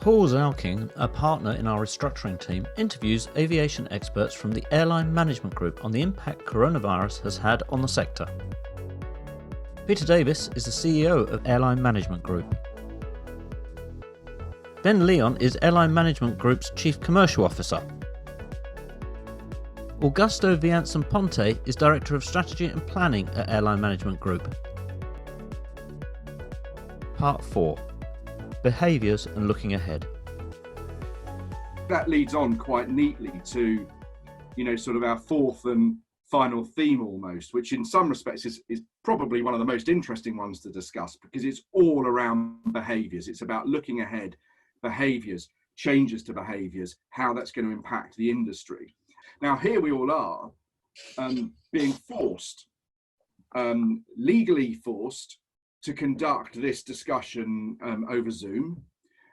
Paul Zalkin, a partner in our restructuring team, interviews aviation experts from the Airline Management Group on the impact coronavirus has had on the sector. Peter Davies is the CEO of Airline Management Group. Ben Leon is Airline Management Group's Chief Commercial Officer. Augusto Viansson Ponte is Director of Strategy and Planning at Airline Management Group. Part 4. Behaviours and looking ahead. That leads on quite neatly to, sort of our fourth and final theme almost, which in some respects is probably one of the most interesting ones to discuss because it's all around behaviours. It's about looking ahead, behaviours, changes to behaviours, how that's going to impact the industry. Now, here we all are being forced, legally forced, to conduct this discussion over Zoom.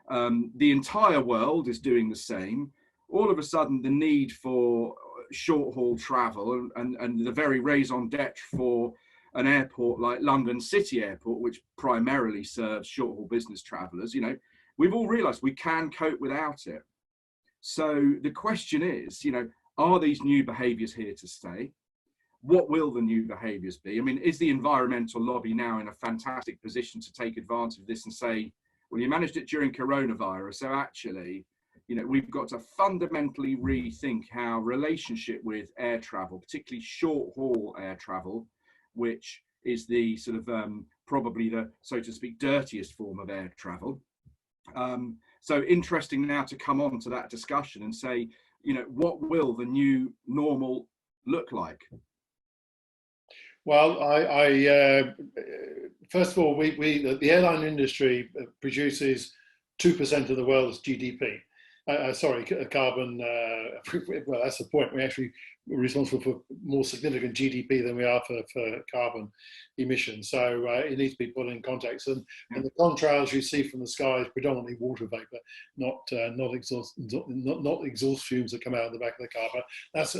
The entire world is doing the same. All of a sudden, the need for short-haul travel and the very raison d'etre for an airport like London City Airport, which primarily serves short-haul business travellers, we've all realised we can cope without it. So the question is, are these new behaviours here to stay? What will the new behaviours be? I mean, is the environmental lobby now in a fantastic position to take advantage of this and say, well, you managed it during coronavirus, so actually, we've got to fundamentally rethink our relationship with air travel, particularly short-haul air travel, which is the sort of probably the, so to speak, dirtiest form of air travel. So interesting now to come on to that discussion and say, what will the new normal look like? Well, first of all, the airline industry produces 2% of the world's GDP. Carbon. Well, that's the point. We're actually responsible for more significant GDP than we are for carbon emissions. So it needs to be put in context. And the contrails you see from the sky is predominantly water vapor, not exhaust fumes that come out of the back of the car. But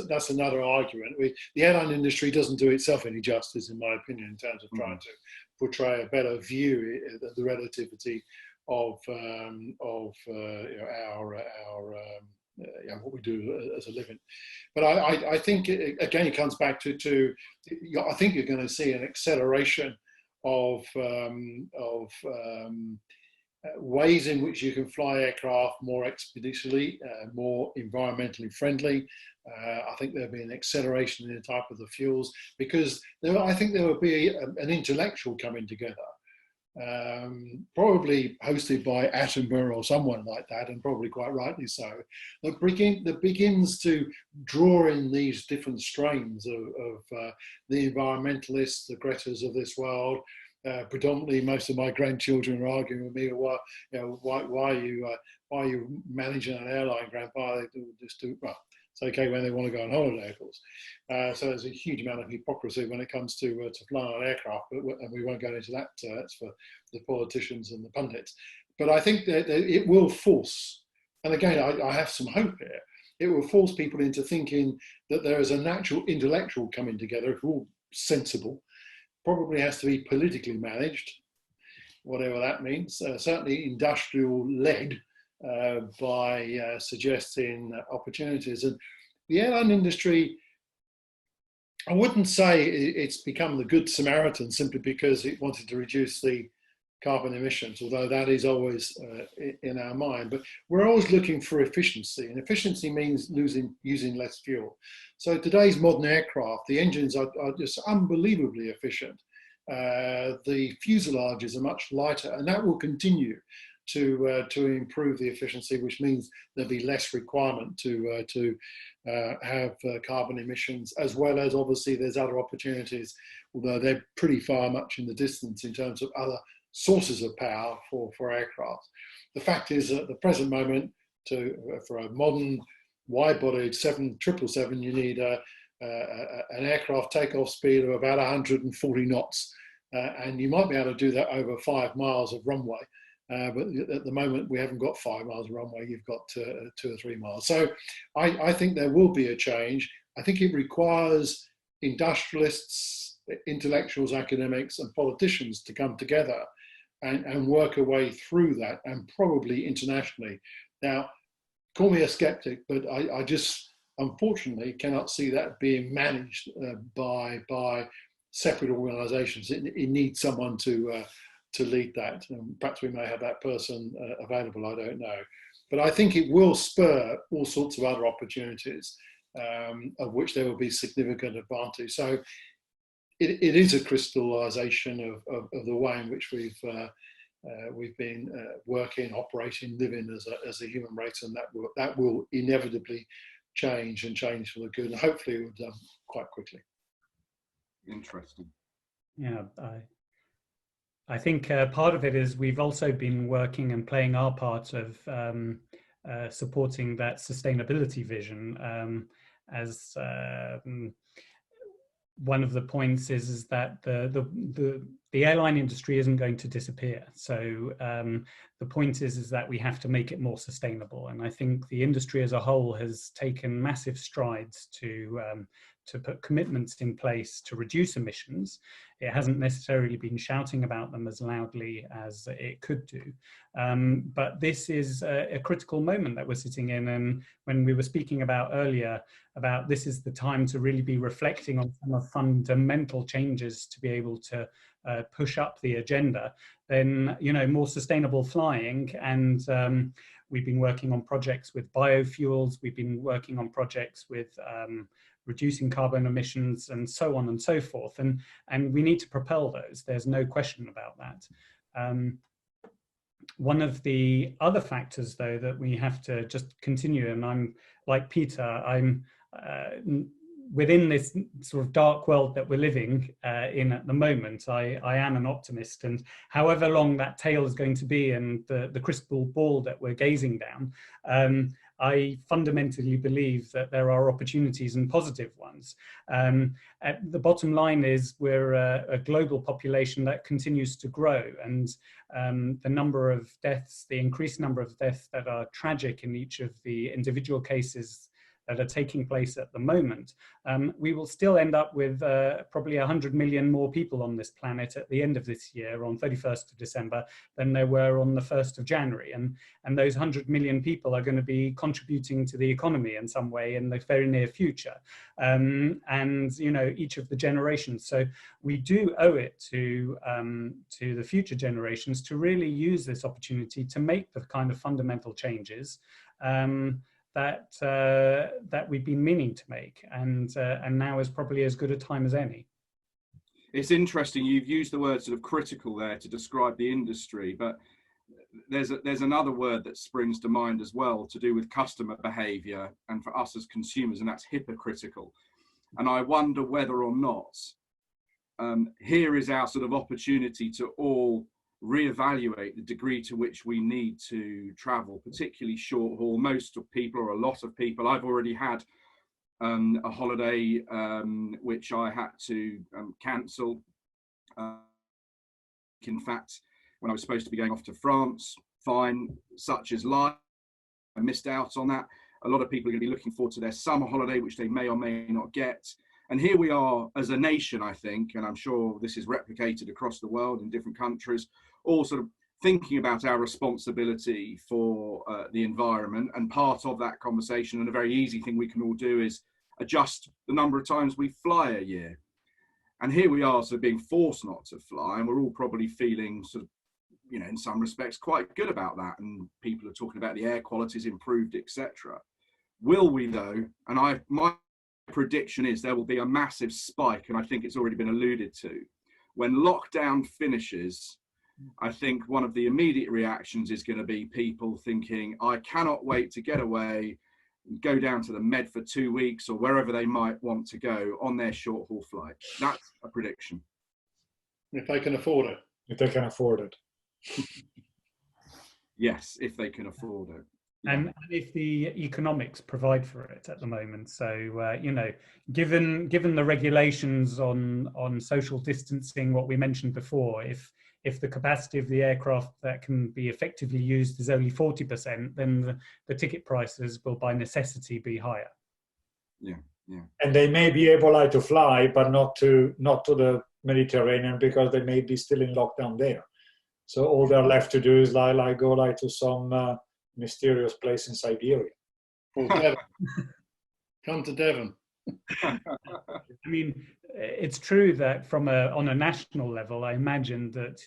that's another argument. The airline industry doesn't do itself any justice, in my opinion, in terms of trying to portray a better view of the relativity of what we do as a living. But I think again it comes back to I think you're going to see an acceleration of ways in which you can fly aircraft more expeditiously, more environmentally friendly. I think there'll be an acceleration in the type of the fuels because I think there will be an intellectual coming together. Probably hosted by Attenborough or someone like that, and probably quite rightly so, that begins to draw in these different strains of the environmentalists, the Gretas of this world. Predominantly, most of my grandchildren are arguing with me, why are you managing an airline, Grandpa? They just do well. It's okay when they want to go on holiday, of course. So there's a huge amount of hypocrisy when it comes to flying on aircraft, and we won't go into that. That's for the politicians and the pundits. But I think that it will force, and again, I have some hope here, it will force people into thinking that there is a natural intellectual coming together, if we're all sensible, probably has to be politically managed, whatever that means, certainly industrial-led, by suggesting opportunities. And the airline industry, I wouldn't say it's become the good Samaritan simply because it wanted to reduce the carbon emissions, although that is always in our mind. But we're always looking for efficiency, and efficiency means using less fuel. So today's modern aircraft, the engines are just unbelievably efficient. The fuselages are much lighter, and that will continue to improve the efficiency, which means there'll be less requirement to have carbon emissions, as well as obviously there's other opportunities, although they're pretty far much in the distance in terms of other sources of power for aircraft. The fact is at the present moment, for a modern wide-bodied 777, you need an aircraft takeoff speed of about 140 knots, and you might be able to do that over 5 miles of runway. But at the moment, we haven't got 5 miles of runway, you've got 2 or 3 miles. So I think there will be a change. I think it requires industrialists, intellectuals, academics, and politicians to come together and work a way through that, and probably internationally. Now, call me a skeptic, but I just unfortunately cannot see that being managed by separate organisations. It needs someone to lead that. Perhaps we may have that person available, I don't know. But I think it will spur all sorts of other opportunities, of which there will be significant advantage. So it is a crystallisation of the way in which we've been working, operating, living as a human race, and that will inevitably change for the good, and hopefully it will be done quite quickly. Interesting. Yeah, I think part of it is we've also been working and playing our part of supporting that sustainability vision. As one of the points is that the airline industry isn't going to disappear. So the point is that we have to make it more sustainable. And I think the industry as a whole has taken massive strides to put commitments in place to reduce emissions. It hasn't necessarily been shouting about them as loudly as it could do. But this is a critical moment that we're sitting in. And when we were speaking about earlier, about this is the time to really be reflecting on some of the fundamental changes to be able to push up the agenda, then, you know, more sustainable flying. And we've been working on projects with biofuels. We've been working on projects with reducing carbon emissions and so on and so forth. And we need to propel those. There's no question about that. One of the other factors, though, that we have to just continue, and I'm like Peter, I'm within this sort of dark world that we're living in at the moment. I am an optimist, and however long that tail is going to be and the crystal ball that we're gazing down, I fundamentally believe that there are opportunities and positive ones. At the bottom line is we're a global population that continues to grow, and the number of deaths, the increased number of deaths that are tragic in each of the individual cases that are taking place at the moment, we will still end up with probably 100 million more people on this planet at the end of this year, on 31st of December, than there were on the 1st of January. And those 100 million people are going to be contributing to the economy in some way in the very near future. And, you know, each of the generations. So we do owe it to the future generations to really use this opportunity to make the kind of fundamental changes that we've been meaning to make, and now is probably as good a time as any. It's interesting, you've used the word sort of critical there to describe the industry, but there's another word that springs to mind as well, to do with customer behaviour and for us as consumers, and that's hypocritical. And I wonder whether or not here is our sort of opportunity to all reevaluate the degree to which we need to travel, particularly short haul. Most of people, or a lot of people, I've already had a holiday which I had to cancel. In fact, when I was supposed to be going off to France, fine, such is life. I missed out on that. A lot of people are going to be looking forward to their summer holiday, which they may or may not get. And here we are as a nation, I think, and I'm sure this is replicated across the world in different countries, all sort of thinking about our responsibility for the environment. And part of that conversation, and a very easy thing we can all do, is adjust the number of times we fly a year. And here we are sort of being forced not to fly, and we're all probably feeling sort of, you know, in some respects quite good about that. And people are talking about the air quality is improved, etc. Will we though? And my prediction is there will be a massive spike, and I think it's already been alluded to. When lockdown finishes, I think one of the immediate reactions is going to be people thinking, I cannot wait to get away, go down to the Med for 2 weeks or wherever they might want to go on their short haul flight. That's a prediction. If they can afford it. If they can afford it. Yes, if they can afford it. Yeah. And if the economics provide for it at the moment. So, you know, given the regulations on social distancing, what we mentioned before, if the capacity of the aircraft that can be effectively used is only 40%, then the ticket prices will by necessity be higher. Yeah, yeah. And they may be able to fly, but not to the Mediterranean, because they may be still in lockdown there. So all they're left to do is like go like to some mysterious place in Siberia. Or Devon. Come to Devon. I mean, it's true that on a national level, I imagine that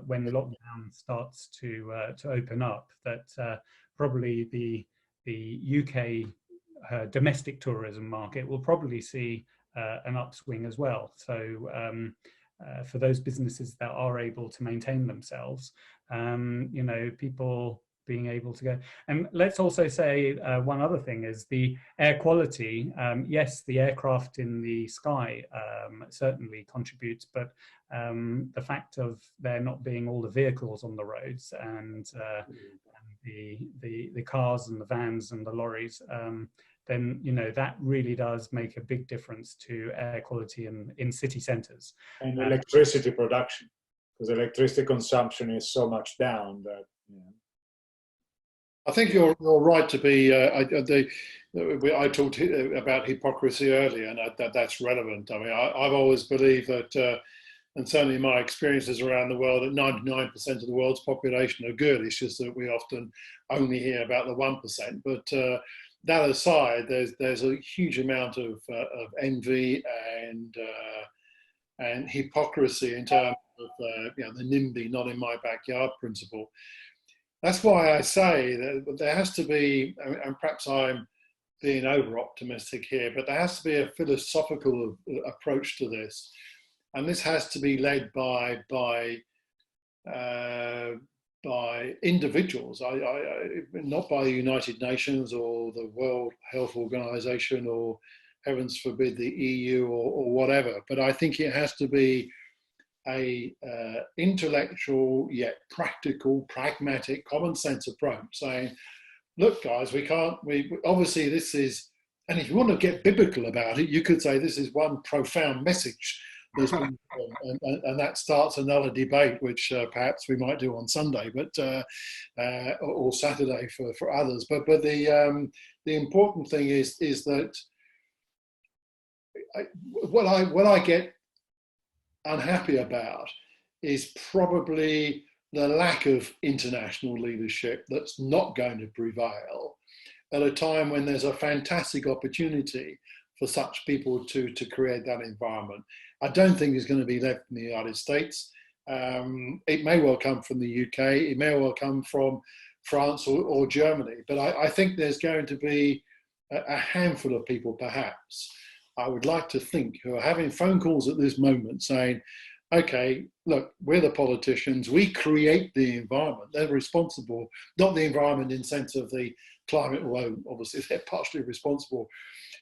when lockdown starts to open up, that probably the UK domestic tourism market will probably see an upswing as well. So for those businesses that are able to maintain themselves, you know, people being able to go. And let's also say one other thing is the air quality. Yes, the aircraft in the sky certainly contributes, but the fact of there not being all the vehicles on the roads and the cars and the vans and the lorries, then, you know, that really does make a big difference to air quality in city centres. And electricity production, because electricity consumption is so much down that, you know. I think you're right to be. I talked about hypocrisy earlier, and that's relevant. I mean, I've always believed that, and certainly my experiences around the world, that 99% of the world's population are good. It's just that we often only hear about the 1%. But that aside, there's a huge amount of envy and hypocrisy in terms of you know, the NIMBY, not in my backyard principle. That's why I say that there has to be, and perhaps I'm being over-optimistic here, but there has to be a philosophical approach to this. And this has to be led by individuals, not by the United Nations or the World Health Organization or, heavens forbid, the EU or whatever. But I think it has to be a intellectual yet practical, pragmatic, common sense approach, saying, look guys, we obviously this is, and if you want to get biblical about it, you could say this is one profound message that's been, and that starts another debate, which perhaps we might do on Sunday, but or Saturday for others. But the important thing is that what I get unhappy about is probably the lack of international leadership that's not going to prevail at a time when there's a fantastic opportunity for such people to create that environment. I don't think it's going to be led from the United States. It may well come from the UK, it may well come from France or Germany, but I think there's going to be a handful of people, perhaps, I would like to think, who are having phone calls at this moment saying, okay, look, we're the politicians, we create the environment, they're responsible, not the environment in sense of the climate, although obviously they're partially responsible,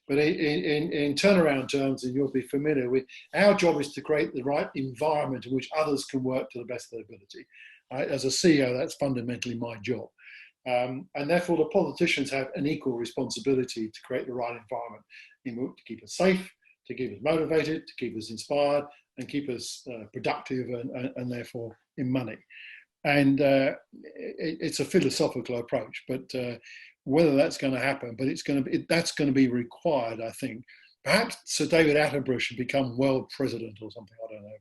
but in turnaround terms, and you'll be familiar with, our job is to create the right environment in which others can work to the best of their ability. As a CEO, that's fundamentally my job. And therefore, the politicians have an equal responsibility to create the right environment to keep us safe, to keep us motivated, to keep us inspired, and keep us productive and therefore in money. And it's a philosophical approach, but whether that's going to happen, but that's going to be required, I think. Perhaps Sir David Attenborough should become world president or something. I don't know.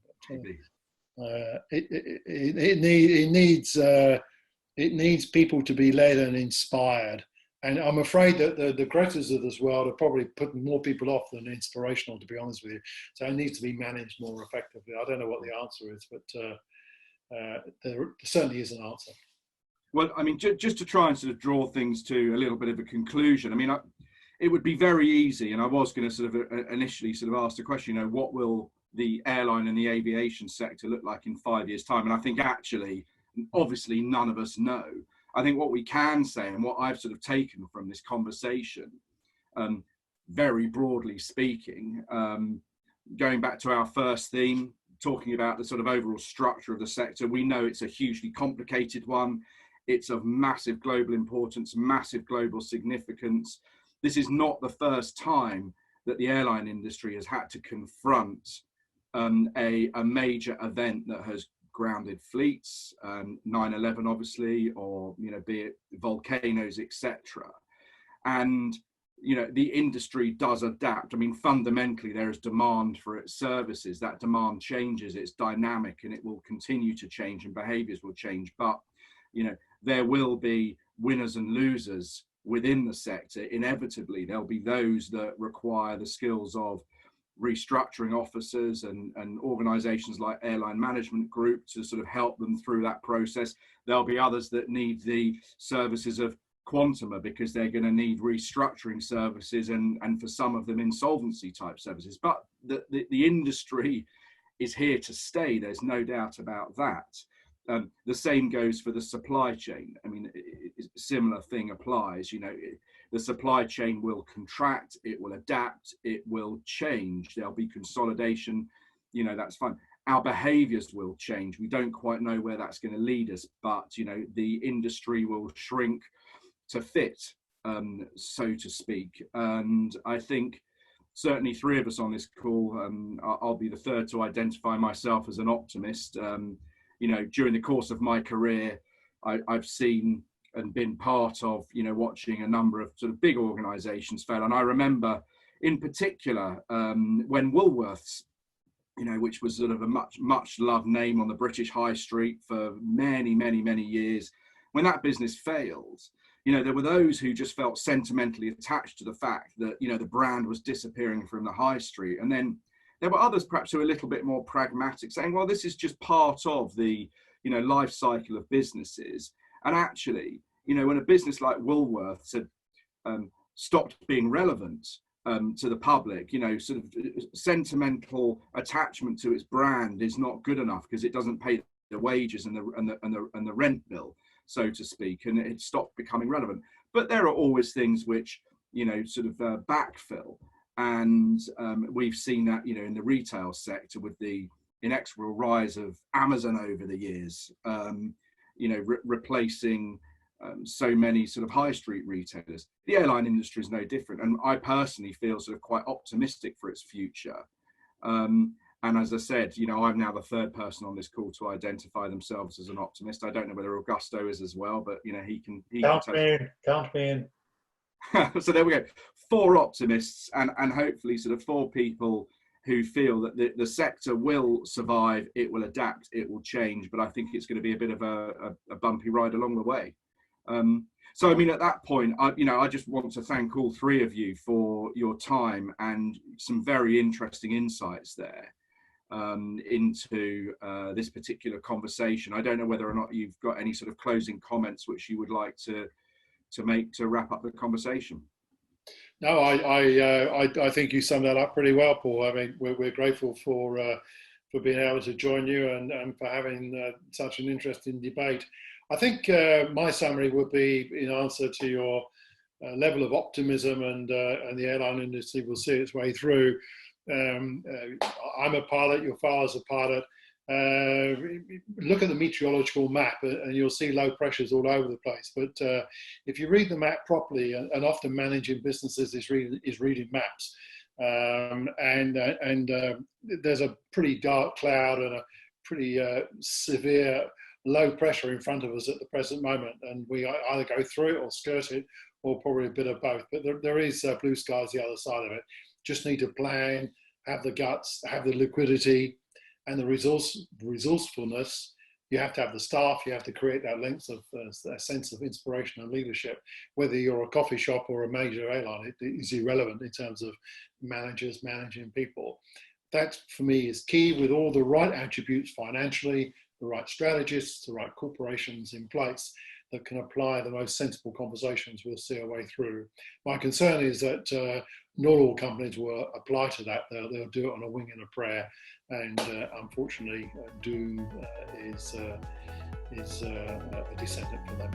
It needs people to be led and inspired. And I'm afraid that the Gretas of this world are probably putting more people off than inspirational, to be honest with you. So it needs to be managed more effectively. I don't know what the answer is, but there certainly is an answer. Well, I mean, just to try and sort of draw things to a little bit of a conclusion, I mean, it would be very easy, and I was going to sort of initially sort of ask the question, you know, what will the airline and the aviation sector look like in 5 years' time? And I think actually, obviously, none of us know. I think what we can say, and what I've sort of taken from this conversation, very broadly speaking, going back to our first theme, talking about the sort of overall structure of the sector, we know it's a hugely complicated one. It's of massive global importance, massive global significance. This is not the first time that the airline industry has had to confront a major event that has grounded fleets, 9/11 obviously, or, you know, be it volcanoes, etc. And, the industry does adapt. I mean, fundamentally, there is demand for its services. That demand changes, it's dynamic, and it will continue to change, and behaviours will change. But, there will be winners and losers within the sector. Inevitably, there'll be those that require the skills of restructuring officers and organisations like Airline Management Group to sort of help them through that process. There'll be others that need the services of Quantuma because they're going to need restructuring services and for some of them insolvency type services. But the industry is here to stay. There's no doubt about that. The same goes for the supply chain. I mean, a similar thing applies. The supply chain will contract, it will adapt, it will change. There'll be consolidation. That's fine. Our behaviours will change. We don't quite know where that's going to lead us, but the industry will shrink to fit, so to speak. And I think certainly three of us on this call, I'll be the third to identify myself as an optimist. During the course of my career, I've seen and been part of, watching a number of sort of big organisations fail. And I remember in particular when Woolworths, which was sort of a much loved name on the British High Street for many, many, many years, when that business failed, there were those who just felt sentimentally attached to the fact that, the brand was disappearing from the high street. And then there were others perhaps who were a little bit more pragmatic, saying, well, this is just part of the, life cycle of businesses. And actually, when a business like Woolworths had stopped being relevant to the public, sort of sentimental attachment to its brand is not good enough because it doesn't pay the wages and the rent bill, so to speak, and it stopped becoming relevant. But there are always things which, sort of backfill. And we've seen that, in the retail sector with the inexorable rise of Amazon over the years, replacing so many sort of high street retailers. The airline industry is no different. And I personally feel sort of quite optimistic for its future. And as I said, I'm now the third person on this call to identify themselves as an optimist. I don't know whether Augusto is as well, but, he can count me in. So there we go. 4 optimists and hopefully sort of 4 people who feel that the sector will survive, it will adapt, it will change, but I think it's going to be a bit of a bumpy ride along the way. So, I mean, at that point, I just want to thank all 3 of you for your time and some very interesting insights there into this particular conversation. I don't know whether or not you've got any sort of closing comments which you would like to make to wrap up the conversation. No, I think you summed that up pretty well, Paul. I mean, we're grateful for being able to join you and for having such an interesting debate. I think my summary would be in answer to your level of optimism and the airline industry will see its way through. I'm a pilot, your father's a pilot. Look at the meteorological map and you'll see low pressures all over the place. But if you read the map properly, and often managing businesses is reading maps, and there's a pretty dark cloud and a pretty severe low pressure in front of us at the present moment, and we either go through it or skirt it, or probably a bit of both. But there is blue skies the other side of it. Just need to plan, have the guts, have the liquidity, and the resourcefulness. You have to have the staff, you have to create that a sense of inspiration and leadership. Whether you're a coffee shop or a major airline, it is irrelevant in terms of managers managing people. That, for me, is key, with all the right attributes financially, the right strategists, the right corporations in place that can apply the most sensible conversations we'll see our way through. My concern is that not all companies will apply to that. They'll do it on a wing and a prayer, and unfortunately, doom is a descendant for them.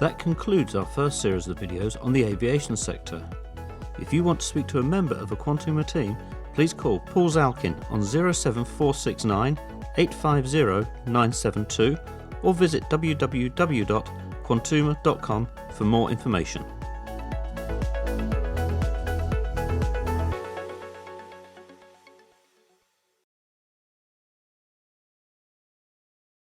That concludes our first series of videos on the aviation sector. If you want to speak to a member of the Quantuma team, please call Paul Zalkin on 07469 850 972 or visit www.quantuma.com for more information.